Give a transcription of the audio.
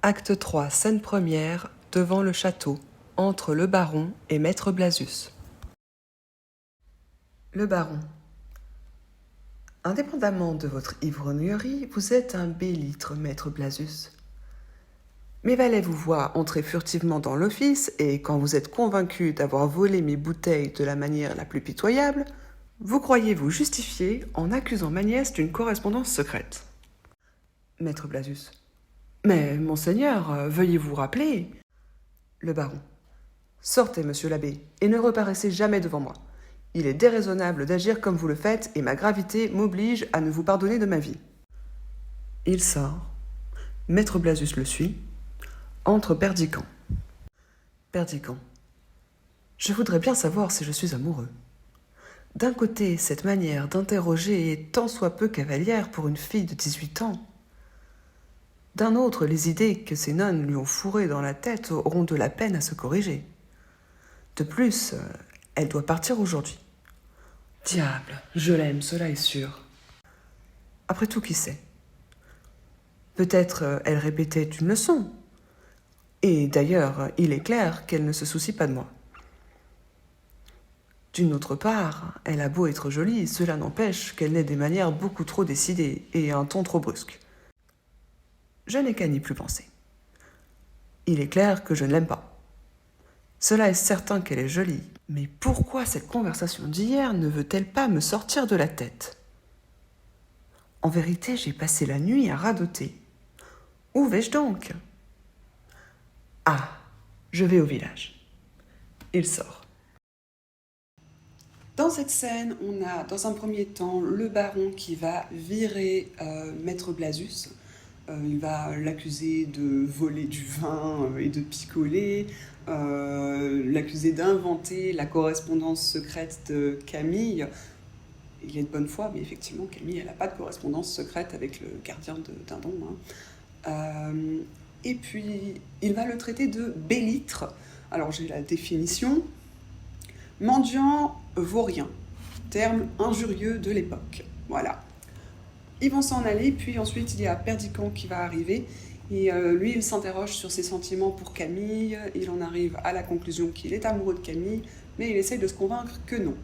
Acte 3, scène première, devant le château, entre le baron et maître Blasius. Le baron. Indépendamment de votre ivrognerie, vous êtes un bélître, maître Blasius. Mes valets vous voient entrer furtivement dans l'office et quand vous êtes convaincu d'avoir volé mes bouteilles de la manière la plus pitoyable, vous croyez vous justifier en accusant ma nièce d'une correspondance secrète. Maître Blasius. Mais, monseigneur, veuillez vous rappeler. Le baron. Sortez, monsieur l'abbé, et ne reparaissez jamais devant moi. Il est déraisonnable d'agir comme vous le faites, et ma gravité m'oblige à ne vous pardonner de ma vie. Il sort. Maître Blasius le suit. Entre Perdiccas. Perdiccas. Je voudrais bien savoir si je suis amoureux. D'un côté, cette manière d'interroger est tant soit peu cavalière pour une fille de 18 ans. D'un autre, les idées que ces nonnes lui ont fourrées dans la tête auront de la peine à se corriger. De plus, elle doit partir aujourd'hui. Diable, je l'aime, cela est sûr. Après tout, qui sait? Peut-être elle répétait une leçon. Et d'ailleurs, il est clair qu'elle ne se soucie pas de moi. D'une autre part, elle a beau être jolie, cela n'empêche qu'elle n'ait des manières beaucoup trop décidées et un ton trop brusque. Je n'ai qu'à n'y plus penser. Il est clair que je ne l'aime pas. Cela est certain qu'elle est jolie, mais pourquoi cette conversation d'hier ne veut-elle pas me sortir de la tête? En vérité, j'ai passé la nuit à radoter. Où vais-je donc? Ah, je vais au village. Il sort. Dans cette scène, on a dans un premier temps le baron qui va virer maître Blasius. Il va l'accuser de voler du vin et de picoler, l'accuser d'inventer la correspondance secrète de Camille. Il est de bonne foi, mais effectivement, Camille, elle n'a pas de correspondance secrète avec le gardien de Dindon. Et puis, il va le traiter de bélître. Alors, j'ai la définition. Mendiant vaurien, terme injurieux de l'époque. Voilà. Ils vont s'en aller, puis ensuite il y a Perdiccas qui va arriver. Et lui, il s'interroge sur ses sentiments pour Camille. Il en arrive à la conclusion qu'il est amoureux de Camille, mais il essaye de se convaincre que non.